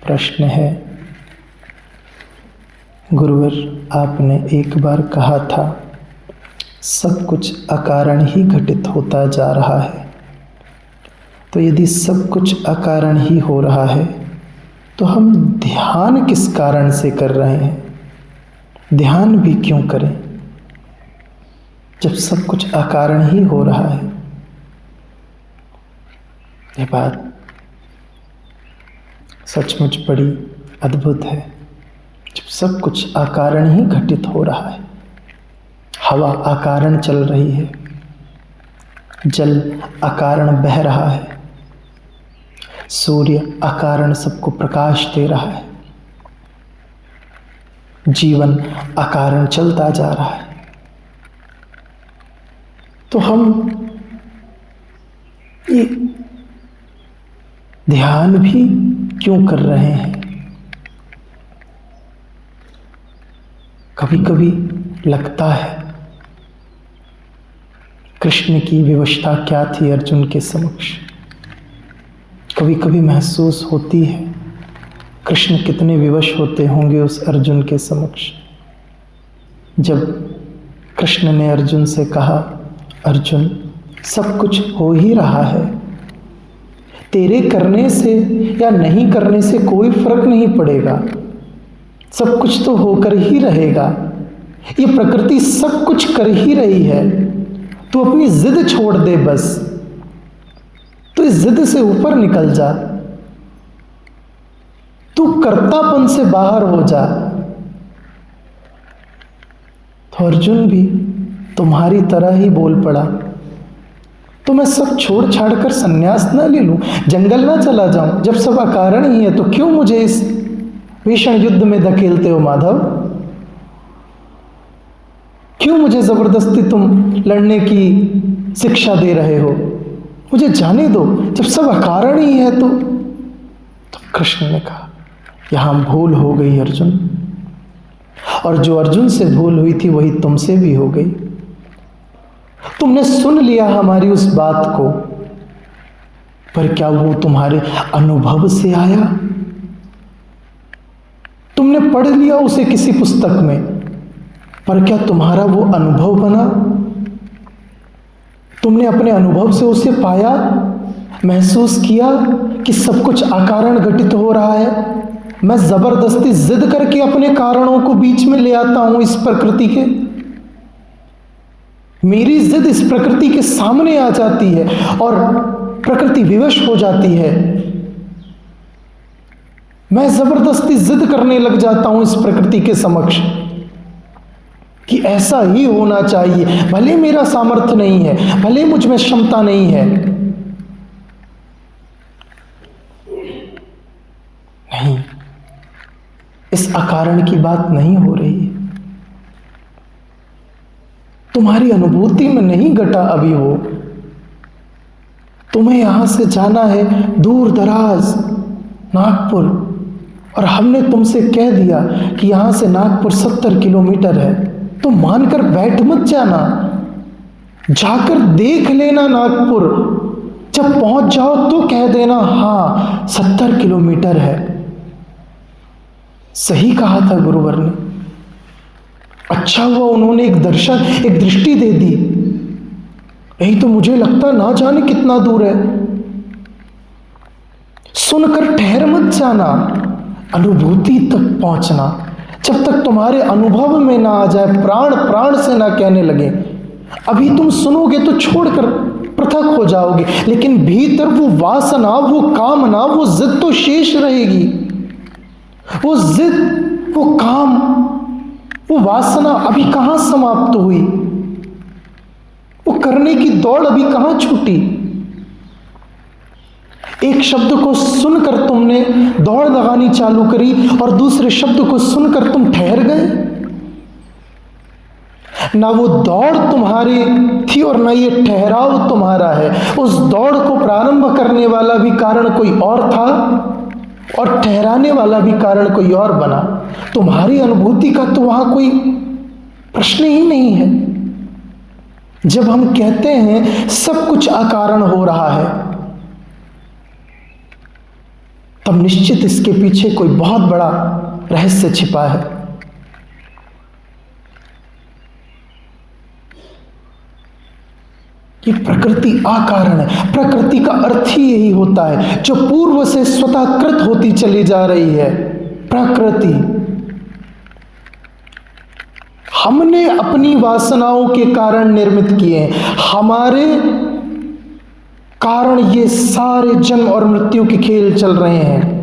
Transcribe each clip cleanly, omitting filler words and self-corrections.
प्रश्न है, गुरुवर आपने एक बार कहा था सब कुछ अकारण ही घटित होता जा रहा है। तो यदि सब कुछ अकारण ही हो रहा है तो हम ध्यान किस कारण से कर रहे हैं? ध्यान भी क्यों करें जब सब कुछ अकारण ही हो रहा है? यह बात सचमुच बड़ी अद्भुत है। जब सब कुछ अकारण ही घटित हो रहा है, हवा अकारण चल रही है, जल अकारण बह रहा है, सूर्य अकारण सबको प्रकाश दे रहा है, जीवन अकारण चलता जा रहा है, तो हम ये ध्यान भी क्यों कर रहे हैं? कभी कभी लगता है कृष्ण की विवशता क्या थी अर्जुन के समक्ष। कभी कभी महसूस होती है कृष्ण कितने विवश होते होंगे उस अर्जुन के समक्ष। जब कृष्ण ने अर्जुन से कहा, अर्जुन सब कुछ हो ही रहा है, तेरे करने से या नहीं करने से कोई फर्क नहीं पड़ेगा, सब कुछ तो होकर ही रहेगा, ये प्रकृति सब कुछ कर ही रही है, तू अपनी जिद छोड़ दे, बस तू इस जिद से ऊपर निकल जा, तू कर्तापन से बाहर हो जा। तो अर्जुन भी तुम्हारी तरह ही बोल पड़ा, तो मैं सब छोड़ छाड़ कर संन्यास ना ले लूं, जंगल ना चला जाऊं? जब सब अकारण ही है तो क्यों मुझे इस भीषण युद्ध में धकेलते हो माधव? क्यों मुझे जबरदस्ती तुम लड़ने की शिक्षा दे रहे हो? मुझे जाने दो, जब सब अकारण ही है तो कृष्ण ने कहा, यहां भूल हो गई अर्जुन, और जो अर्जुन से भूल हुई थी वही तुमसे भी हो गई। तुमने सुन लिया हमारी उस बात को, पर क्या वो तुम्हारे अनुभव से आया? तुमने पढ़ लिया उसे किसी पुस्तक में, पर क्या तुम्हारा वो अनुभव बना? तुमने अपने अनुभव से उसे पाया, महसूस किया कि सब कुछ अकारण घटित हो रहा है? मैं जबरदस्ती जिद करके अपने कारणों को बीच में ले आता हूं इस प्रकृति के, मेरी जिद इस प्रकृति के सामने आ जाती है और प्रकृति विवश हो जाती है। मैं जबरदस्ती जिद करने लग जाता हूं इस प्रकृति के समक्ष कि ऐसा ही होना चाहिए, भले मेरा सामर्थ्य नहीं है, भले मुझ में क्षमता नहीं है। नहीं, इस अकारण की बात नहीं हो रही है। तुम्हारी अनुभूति में नहीं घटा अभी वो। तुम्हें यहां से जाना है दूर दराज नागपुर, और हमने तुमसे कह दिया कि यहां से नागपुर 70 किलोमीटर है, तो मानकर बैठ मत जाना, जाकर देख लेना नागपुर। जब पहुंच जाओ तो कह देना हाँ 70 किलोमीटर है। सही कहा था गुरुवर ने, अच्छा हुआ उन्होंने एक दर्शन, एक दृष्टि दे दी। यही तो मुझे लगता ना जाने कितना दूर है। सुनकर ठहर मत जाना, अनुभूति तक पहुंचना। जब तक तुम्हारे अनुभव में ना आ जाए, प्राण प्राण से ना कहने लगे। अभी तुम सुनोगे तो छोड़कर पृथक हो जाओगे, लेकिन भीतर वो वासना, वो कामना, वो जिद तो शेष रहेगी। वो जिद, वो काम, वो वासना अभी कहां समाप्त हुई? वो करने की दौड़ अभी कहां छूटी? एक शब्द को सुनकर तुमने दौड़ लगानी चालू करी और दूसरे शब्द को सुनकर तुम ठहर गए। ना वो दौड़ तुम्हारी थी और ना ये ठहराव तुम्हारा है। उस दौड़ को प्रारंभ करने वाला भी कारण कोई और था और ठहराने वाला भी कारण कोई और बना। तुम्हारी अनुभूति का तो वहां कोई प्रश्न ही नहीं है। जब हम कहते हैं सब कुछ अकारण हो रहा है, तब निश्चित इसके पीछे कोई बहुत बड़ा रहस्य छिपा है। ये प्रकृति अकारण है। प्रकृति का अर्थ ही यही होता है, जो पूर्व से स्वतः कृत होती चली जा रही है। प्रकृति हमने अपनी वासनाओं के कारण निर्मित किए हैं। हमारे कारण ये सारे जन्म और मृत्यु के खेल चल रहे हैं।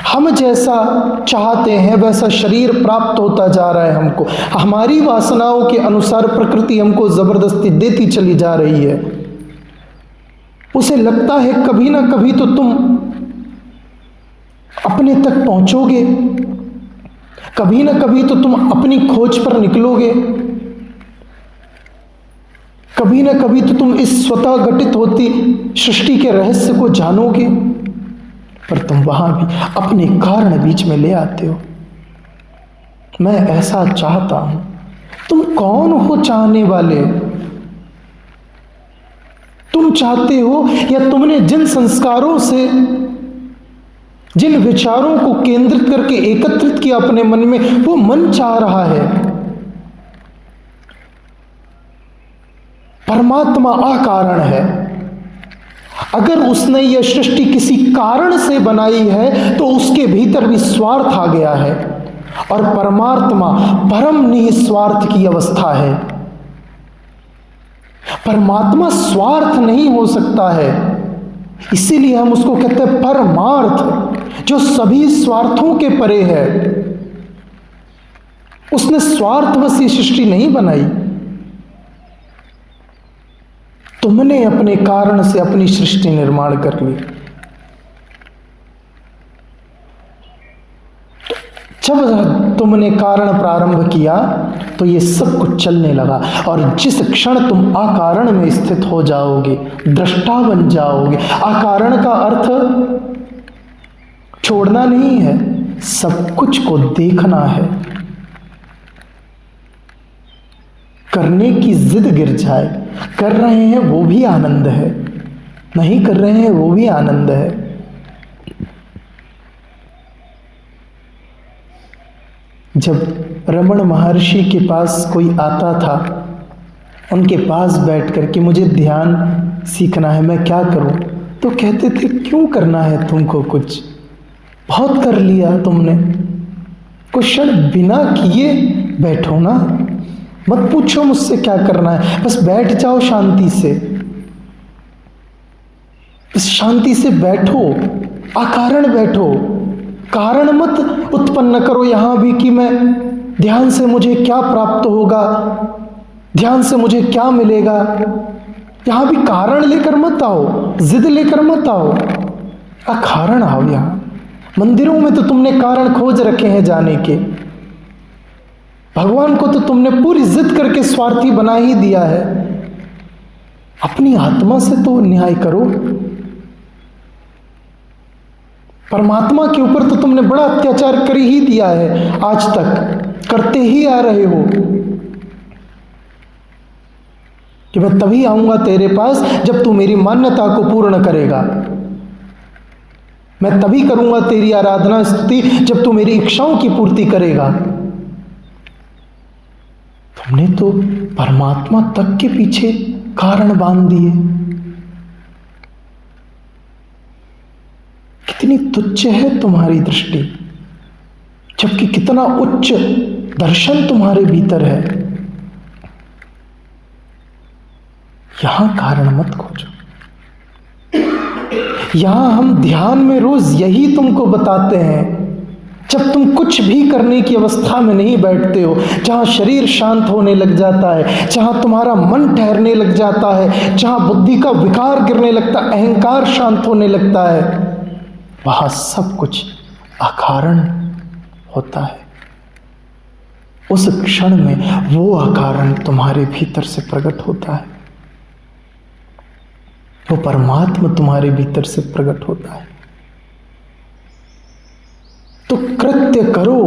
हम जैसा चाहते हैं वैसा शरीर प्राप्त होता जा रहा है हमको। हमारी वासनाओं के अनुसार प्रकृति हमको जबरदस्ती देती चली जा रही है। उसे लगता है कभी ना कभी तो तुम अपने तक पहुंचोगे, कभी ना कभी तो तुम अपनी खोज पर निकलोगे, कभी ना कभी तो तुम इस स्वतः घटित होती सृष्टि के रहस्य को जानोगे। पर तुम वहां भी अपने कारण बीच में ले आते हो। मैं ऐसा चाहता हूं। तुम कौन हो चाहने वाले? तुम चाहते हो या तुमने जिन संस्कारों से, जिन विचारों को केंद्रित करके एकत्रित किया अपने मन में, वो मन चाह रहा है। परमात्मा अकारण है। अगर उसने यह सृष्टि किसी कारण से बनाई है तो उसके भीतर भी स्वार्थ आ गया है, और परमात्मा परम निस्वार्थ की अवस्था है। परमात्मा स्वार्थ नहीं हो सकता है, इसीलिए हम उसको कहते हैं परमार्थ, जो सभी स्वार्थों के परे है। उसने स्वार्थवश ये सृष्टि नहीं बनाई। तुमने अपने कारण से अपनी सृष्टि निर्माण कर ली। जब तुमने कारण प्रारंभ किया तो ये सब कुछ चलने लगा, और जिस क्षण तुम अकारण में स्थित हो जाओगे, दृष्टा बन जाओगे। अकारण का अर्थ छोड़ना नहीं है, सब कुछ को देखना है। करने की जिद गिर जाए, कर रहे हैं वो भी आनंद है, नहीं कर रहे हैं वो भी आनंद है। जब रमण महर्षि के पास कोई आता था, उनके पास बैठ कर के मुझे ध्यान सीखना है, मैं क्या करूं? तो कहते थे क्यों करना है तुमको, कुछ बहुत कर लिया तुमने, कुछ क्षण बिना किए बैठो ना, मत पूछो मुझसे क्या करना है, बस बैठ जाओ शांति से, बस शांति से बैठो, अकारण बैठो, कारण मत उत्पन्न करो यहां भी कि मैं ध्यान से मुझे क्या प्राप्त होगा, ध्यान से मुझे क्या मिलेगा। यहां भी कारण लेकर मत आओ, जिद लेकर मत आओ, अकारण आओ। यहां मंदिरों में तो तुमने कारण खोज रखे हैं जाने के, भगवान को तो तुमने पूरी जिद करके स्वार्थी बना ही दिया है। अपनी आत्मा से तो न्याय करो। परमात्मा के ऊपर तो तुमने बड़ा अत्याचार कर ही दिया है, आज तक करते ही आ रहे हो कि मैं तभी आऊंगा तेरे पास जब तू मेरी मान्यता को पूर्ण करेगा, मैं तभी करूंगा तेरी आराधना स्तुति जब तू मेरी इच्छाओं की पूर्ति करेगा। तुमने तो परमात्मा तक के पीछे कारण बांध दिए। कितनी तुच्छ है तुम्हारी दृष्टि, जबकि कितना उच्च दर्शन तुम्हारे भीतर है। यहां कारण मत खोजो। यहां हम ध्यान में रोज यही तुमको बताते हैं, जब तुम कुछ भी करने की अवस्था में नहीं बैठते हो, जहां शरीर शांत होने लग जाता है, जहां तुम्हारा मन ठहरने लग जाता है, जहां बुद्धि का विकार गिरने लगता है, अहंकार शांत होने लगता है, वहां सब कुछ अकारण होता है। उस क्षण में वो अकारण तुम्हारे भीतर से प्रकट होता है, वो परमात्मा तुम्हारे भीतर से प्रकट होता है। तो कृत्य करो,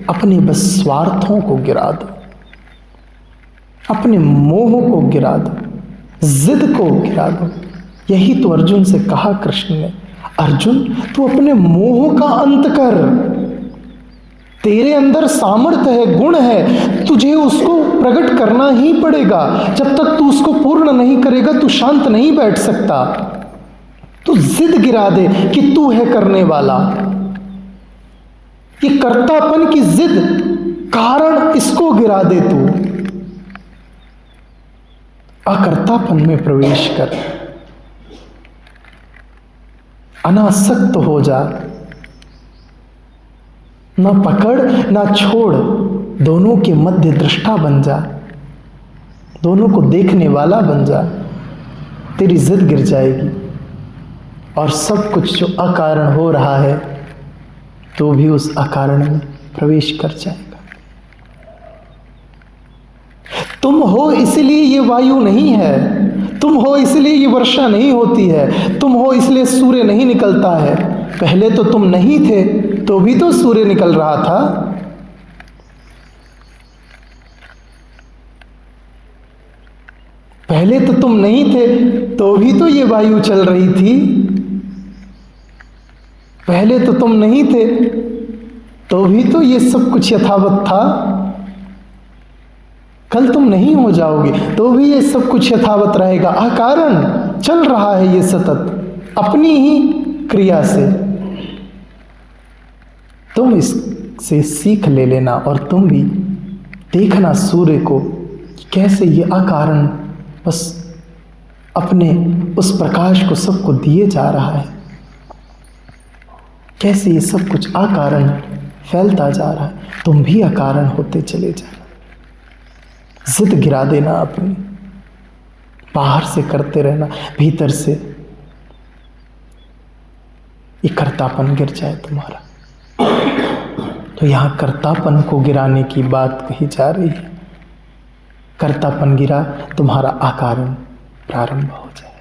अपने बस स्वार्थों को गिरा दो, अपने मोह को गिरा दो, जिद को गिरा दो। यही तो अर्जुन से कहा कृष्ण ने, अर्जुन, तू अपने मोह का अंत कर। तेरे अंदर सामर्थ्य है, गुण है, तुझे उसको प्रकट करना ही पड़ेगा। जब तक तू उसको पूर्ण नहीं करेगा तू शांत नहीं बैठ सकता। तू जिद गिरा दे कि तू है करने वाला। ये कर्तापन की जिद, कारण इसको गिरा दे तू। अकर्तापन में प्रवेश कर, अनासक्त हो जा। ना पकड़ ना छोड़, दोनों के मध्य दृष्टा बन जा, दोनों को देखने वाला बन जा। तेरी जिद गिर जाएगी और सब कुछ जो अकारण हो रहा है तो भी उस अकारण में प्रवेश कर जाएगा। तुम हो इसलिए ये वायु नहीं है, तुम हो इसलिए ये वर्षा नहीं होती है, तुम हो इसलिए सूर्य नहीं निकलता है। पहले तो तुम नहीं थे तो भी तो सूर्य निकल रहा था। पहले तो तुम नहीं थे तो भी तो ये वायु चल रही थी। पहले तो तुम नहीं थे तो भी तो ये सब कुछ यथावत था। कल तुम नहीं हो जाओगे तो भी ये सब कुछ यथावत रहेगा। अकारण चल रहा है ये सतत अपनी ही क्रिया से। तुम इससे सीख ले लेना और तुम भी देखना सूर्य को कैसे ये अकारण बस अपने उस प्रकाश को सबको दिए जा रहा है, कैसे ये सब कुछ अकारण फैलता जा रहा है। तुम भी अकारण होते चले जाना। जिद गिरा देना अपनी, बाहर से करते रहना, भीतर से ये कर्तापन गिर जाए तुम्हारा। तो यहाँ कर्तापन को गिराने की बात कही जा रही है। कर्तापन गिरा, तुम्हारा अकारण प्रारंभ हो जाए।